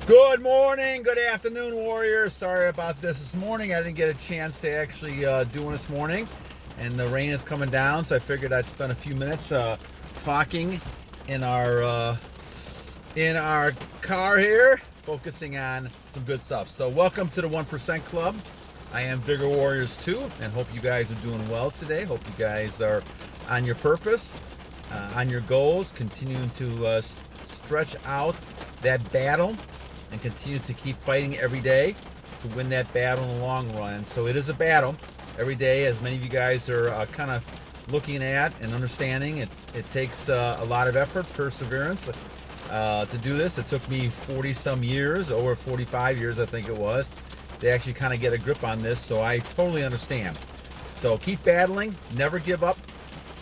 Good morning, good afternoon, Warriors. Sorry about this morning. I didn't get a chance to actually do one this morning, and the rain is coming down, so I figured I'd spend a few minutes talking in our car here, focusing on some good stuff. So welcome to the 1% Club. I am Vigor Warriors 2, and hope you guys are doing well today. Hope you guys are on your purpose, on your goals, continuing to stretch out that battle and continue to keep fighting every day to win that battle in the long run. And so it is a battle every day, as many of you guys are kind of looking at and understanding. It takes a lot of effort, perseverance to do this. It took me 40 some years, over 45 years I think it was, to actually kind of get a grip on this, so I totally understand. So keep battling, never give up,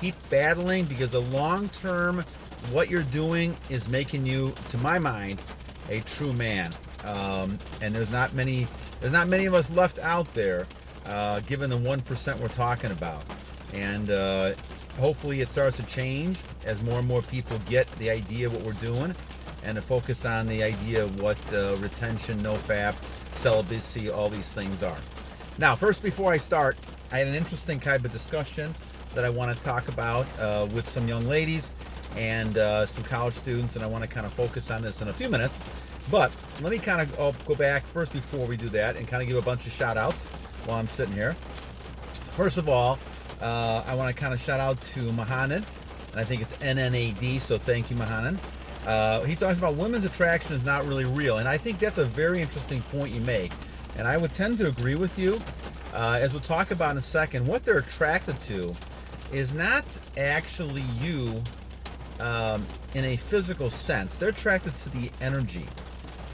keep battling, because the long term, what you're doing is making you, to my mind, a true man. And there's not many of us left out there, given the 1% we're talking about. And hopefully it starts to change as more and more people get the idea of what we're doing, and to focus on the idea of what retention, nofap, celibacy, all these things are. Now, first, before I start, I had an interesting kind of discussion that I want to talk about with some young ladies and some college students, and I want to kind of focus on this in a few minutes. But let me kind of go back first before we do that and kind of give a bunch of shout outs while I'm sitting here. First of all, I want to kind of shout out to Mahanad, and I think it's NNAD, so thank you, Mahanad. He talks about women's attraction is not really real, and I think that's a very interesting point you make, and I would tend to agree with you. As we'll talk about in a second, what they're attracted to is not actually you in a physical sense. They're attracted to the energy,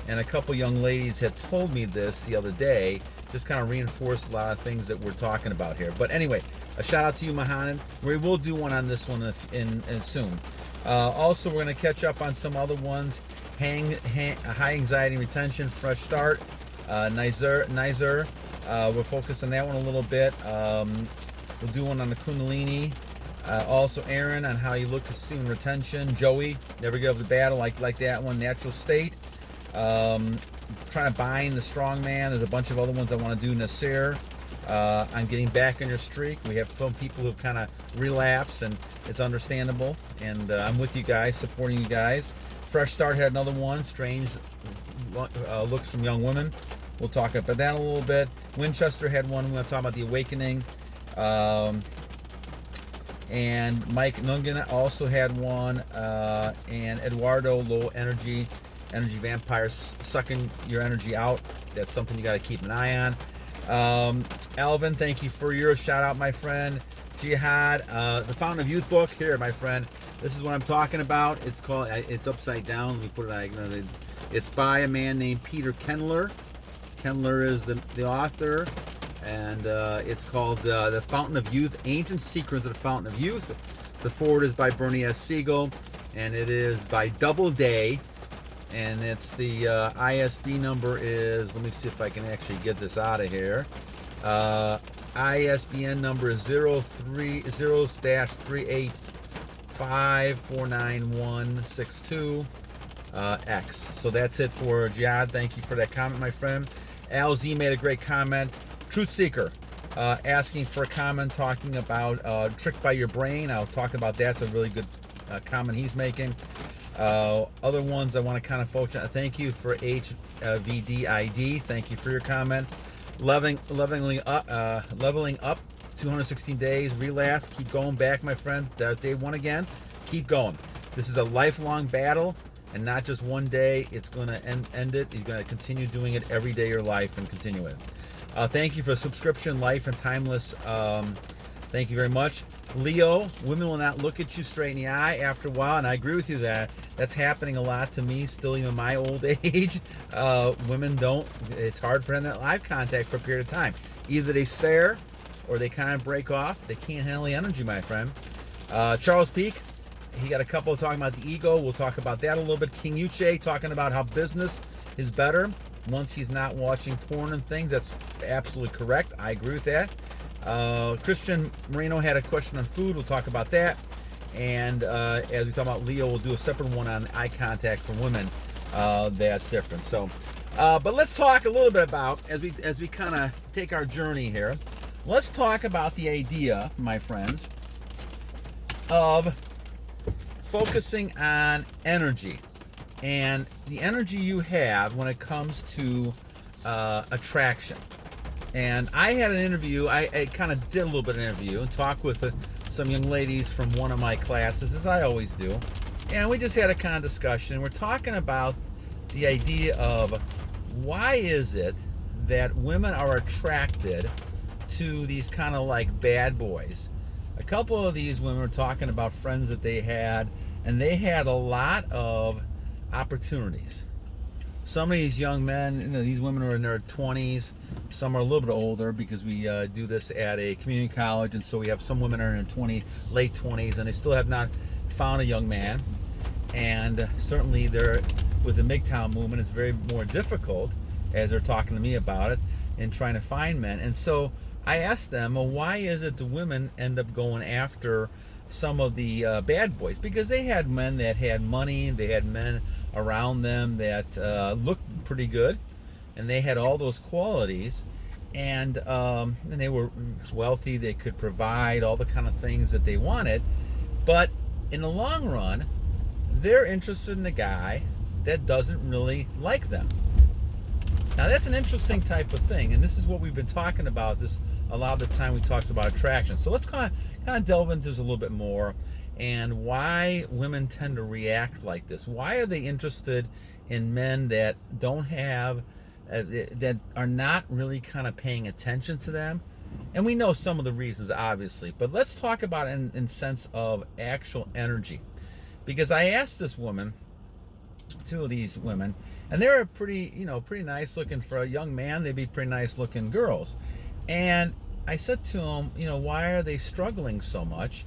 and a couple young ladies had told me this the other day, just kind of reinforced a lot of things that we're talking about here. But anyway, a shout out to you, Mahanad. We will do one on this one in soon. Also, we're going to catch up on some other ones. High anxiety and retention, fresh start. Nizer, we'll focus on that one a little bit. We'll do one on the Kundalini. Also, Aaron, on how you look at semen retention. Joey, never give up the battle, like that one. Natural state. Trying to bind the strong man. There's a bunch of other ones I want to do. Nasir, on getting back on your streak. We have some people who've kind of relapsed, and it's understandable. And I'm with you guys, supporting you guys. Fresh Start had another one. Strange looks from young women. We'll talk about that a little bit. Winchester had one. We're going to talk about the awakening. And Mike Nungan also had one. And Eduardo, low energy vampires sucking your energy out. That's something you got to keep an eye on. Alvin, thank you for your shout out, my friend. Jihad, the Fountain of Youth book here, my friend. This is what I'm talking about. It's upside down. Let me put it. It's by a man named Peter Kendler. Kendler is the author, and it's called The Fountain of Youth: Ancient Secrets of the Fountain of Youth. The forward is by Bernie S. Siegel, and it is by Doubleday. And it's the ISB number is, let me see if I can actually get this out of here. ISBN number is 030-385496162 X. So that's it for Jihad. Thank you for that comment, my friend. Al Z made a great comment. Truth Seeker, asking for a comment talking about Tricked by Your Brain. I'll talk about that. It's a really good comment he's making. Other ones I want to kind of focus on. Thank you for HVDID. Thank you for your comment. Leveling up 216 days. Relapse. Keep going back, my friend. Day one again. Keep going. This is a lifelong battle, and not just one day. It's going to end it. You're going to continue doing it every day of your life and continue it. Thank you for subscription, life, and timeless. Thank you very much. Leo, women will not look at you straight in the eye after a while, and I agree with you that that's happening a lot to me still, even my old age. Women don't, it's hard for them to have eye contact for a period of time. Either they stare or they kind of break off. They can't handle the energy, my friend. Charles Peak, he got a couple talking about the ego. We'll talk about that a little bit. King Uche talking about how business is better once he's not watching porn and things. That's absolutely correct. I agree with that. Christian Moreno had a question on food. We'll talk about that. And as we talk about Leo, we'll do a separate one on eye contact for women that's different. So, but let's talk a little bit about, as we kind of take our journey here, let's talk about the idea, my friends, of focusing on energy and the energy you have when it comes to attraction. And I had an interview, I kind of did a little bit of an interview and talked with some young ladies from one of my classes, as I always do. And we just had a kind of discussion. We're talking about the idea of why is it that women are attracted to these kind of like bad boys. A couple of these women were talking about friends that they had, and they had a lot of opportunities. Some of these young men, these women are in their 20s. Some are a little bit older because we do this at a community college, and so we have some women are in their late 20s, and they still have not found a young man. And certainly they're, with the MGTOW movement, it's very more difficult, as they're talking to me about it, in trying to find men. And so I asked them, well, why is it the women end up going after some of the bad boys? Because they had men that had money, they had men around them that looked pretty good, and they had all those qualities, and they were wealthy, they could provide all the kind of things that they wanted. But in the long run, they're interested in a guy that doesn't really like them. Now that's an interesting type of thing, and this is what we've been talking about this a lot of the time. We talk about attraction. So let's kind of delve into this a little bit more, and why women tend to react like this. Why are they interested in men that don't have that are not really kind of paying attention to them? And we know some of the reasons, obviously, but let's talk about it in sense of actual energy. Because I asked this woman, two of these women, and they're pretty nice looking for a young man. They'd be pretty nice looking girls. And I said to them, why are they struggling so much?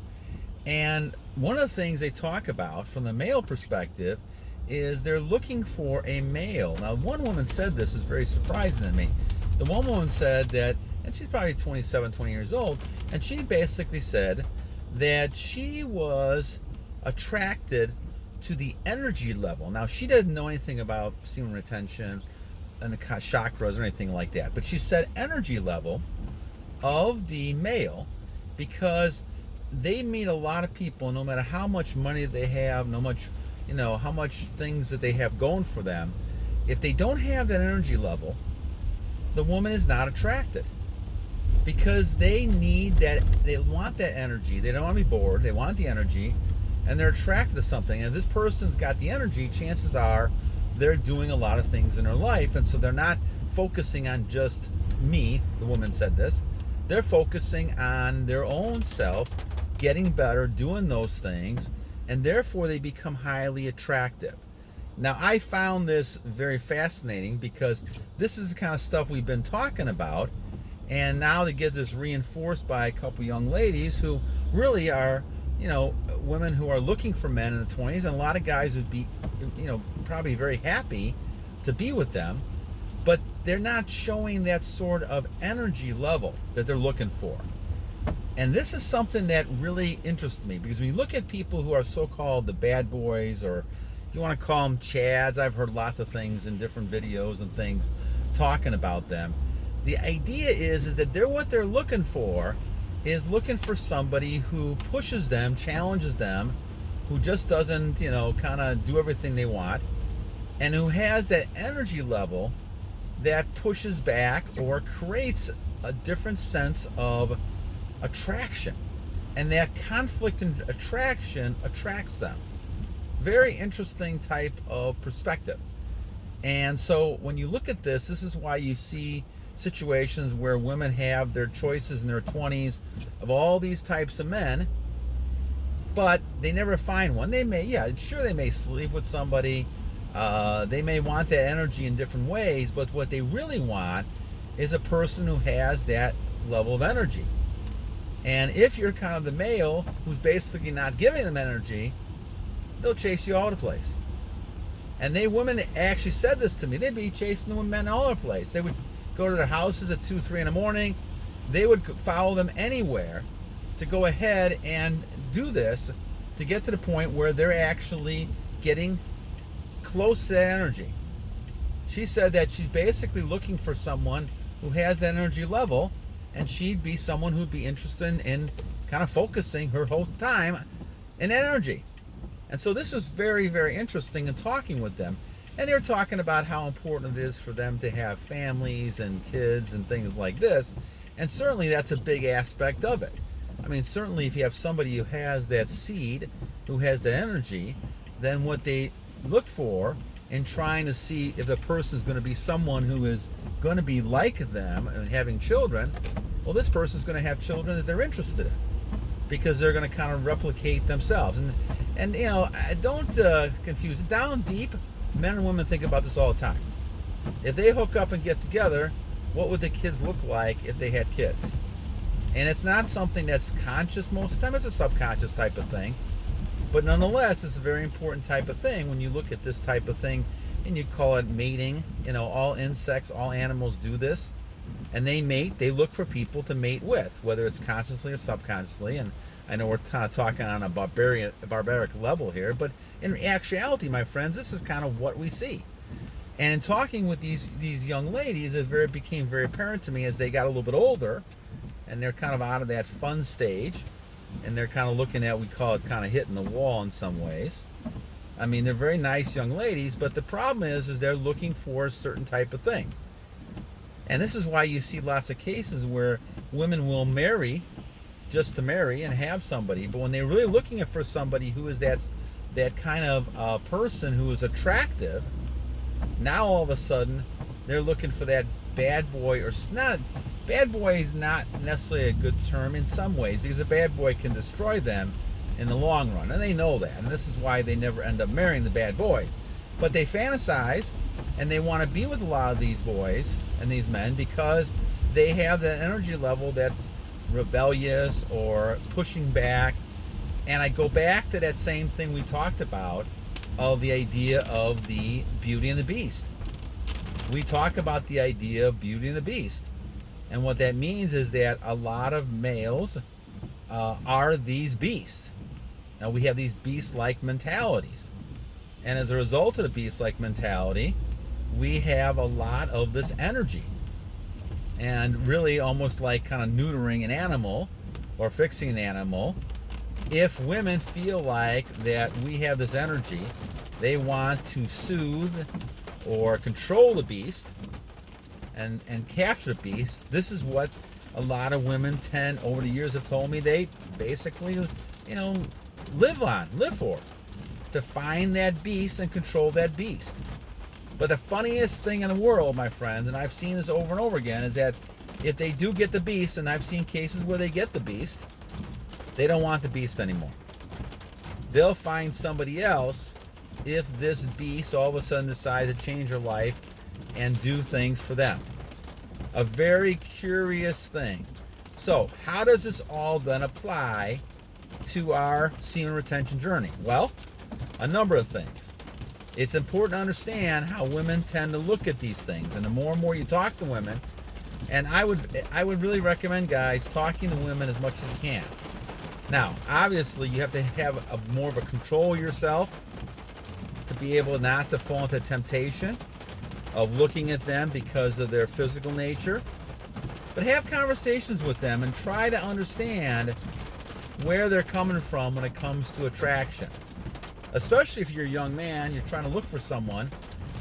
And one of the things they talk about from the male perspective is they're looking for a male. Now, one woman said this is very surprising to me. The one woman said that, and she's probably 27, 20 years old, and she basically said that she was attracted to the energy level. Now, she doesn't know anything about semen retention and the chakras or anything like that, but she said energy level of the male, because they meet a lot of people, no matter how much money they have, how much things that they have going for them. If they don't have that energy level, the woman is not attracted, because they need that. They want that energy. They don't want to be bored. They want the energy, and they're attracted to something. And if this person's got the energy, chances are they're doing a lot of things in their life, and so they're not focusing on just me. The woman said this. They're focusing on their own self, getting better, doing those things, and therefore they become highly attractive. Now, I found this very fascinating, because this is the kind of stuff we've been talking about, and now to get this reinforced by a couple young ladies who really are, women who are looking for men in the 20s, and a lot of guys would be, probably very happy to be with them, but they're not showing that sort of energy level that they're looking for. And this is something that really interests me, because when you look at people who are so-called the bad boys, or if you want to call them chads, I've heard lots of things in different videos and things talking about them. The idea is that what they're looking for is looking for somebody who pushes them, challenges them, who just doesn't, kind of do everything they want, and who has that energy level that pushes back or creates a different sense of attraction. And that conflict and attraction attracts them. Very interesting type of perspective. And so when you look at this is why you see situations where women have their choices in their 20s of all these types of men, but they never find one. They may sleep with somebody, they may want that energy in different ways, but what they really want is a person who has that level of energy. And if you're kind of the male who's basically not giving them energy, they'll chase you all over the place. And women actually said this to me. They'd be chasing the men all over the place. They would go to their houses at 2, 3 in the morning. They would follow them anywhere to go ahead and do this, to get to the point where they're actually getting close to that energy. She said that she's basically looking for someone who has that energy level, and she'd be someone who'd be interested in kind of focusing her whole time in energy. And so this was very, very interesting in talking with them. And they were talking about how important it is for them to have families and kids and things like this. And certainly that's a big aspect of it. I mean, certainly if you have somebody who has that seed, who has the energy, then what they look for in trying to see if the person is going to be someone who is going to be like them and having children, well, this person is going to have children that they're interested in, because they're going to kind of replicate themselves. And you know, don't confuse it. Down deep, men and women think about this all the time. If they hook up and get together, what would the kids look like if they had kids? And it's not something that's conscious most of the time. It's a subconscious type of thing. But nonetheless, it's a very important type of thing when you look at this type of thing, and you call it mating. You know, all insects, all animals do this. And they mate, they look for people to mate with, whether it's consciously or subconsciously. And I know we're kind of talking on a barbaric level here, but in actuality, my friends, this is kind of what we see. And in talking with these young ladies, it became very apparent to me as they got a little bit older, and they're kind of out of that fun stage, and they're kind of looking at, we call it kind of hitting the wall in some ways. I mean, they're very nice young ladies, but the problem is they're looking for a certain type of thing. And this is why you see lots of cases where women will marry just to marry and have somebody, but when they're really looking for somebody who is that kind of person who is attractive, now all of a sudden they're looking for that bad boy, or not. Bad boy is not necessarily a good term in some ways, because a bad boy can destroy them in the long run, and they know that, and this is why they never end up marrying the bad boys. But they fantasize and they want to be with a lot of these boys and these men because they have that energy level that's rebellious or pushing back. And I go back to that same thing we talked about, of the idea of the Beauty and the Beast. We talk about the idea of Beauty and the Beast, and what that means is that a lot of males are these beasts. Now we have these beast-like mentalities, and as a result of the beast-like mentality, we have a lot of this energy, and really almost like kind of neutering an animal or fixing an animal. If women feel like that we have this energy, they want to soothe or control the beast and capture the beast. This is what a lot of women over the years have told me they basically, you know, live for, to find that beast and control that beast. But the funniest thing in the world, my friends, and I've seen this over and over again, is that if they do get the beast, and I've seen cases where they get the beast, they don't want the beast anymore. They'll find somebody else if this beast all of a sudden decides to change her life and do things for them. A very curious thing. So how does this all then apply to our semen retention journey? Well, a number of things. It's important to understand how women tend to look at these things, and the more and more you talk to women, and I would really recommend, guys, talking to women as much as you can. Now, obviously, you have to have more of a control yourself to be able not to fall into temptation of looking at them because of their physical nature. But have conversations with them and try to understand where they're coming from when it comes to attraction. Especially if you're a young man, you're trying to look for someone,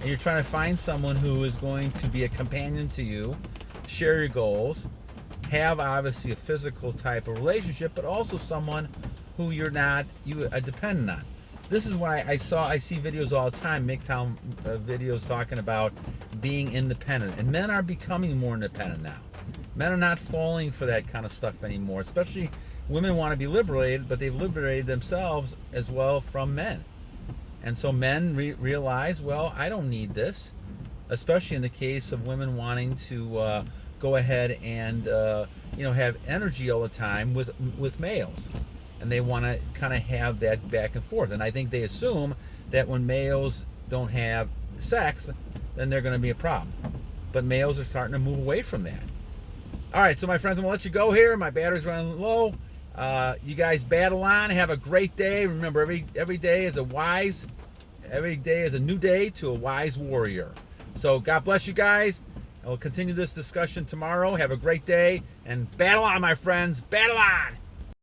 and you're trying to find someone who is going to be a companion to you, share your goals, have obviously a physical type of relationship, but also someone who you are dependent on. This is why I see videos all the time, MGTOW videos talking about being independent, and men are becoming more independent now. Men are not falling for that kind of stuff anymore, especially women want to be liberated, but they've liberated themselves as well from men. And so men realize, well, I don't need this, especially in the case of women wanting to go ahead and have energy all the time with males, and they want to kind of have that back and forth. And I think they assume that when males don't have sex, then they're going to be a problem. But males are starting to move away from that. All right, so my friends, I'm going to let you go here. My battery's running low. You guys battle on. Have a great day. Remember, every day is a wise Every day is a new day to a wise warrior. So God bless you guys. We'll continue this discussion tomorrow. Have a great day and battle on, my friends. Battle on.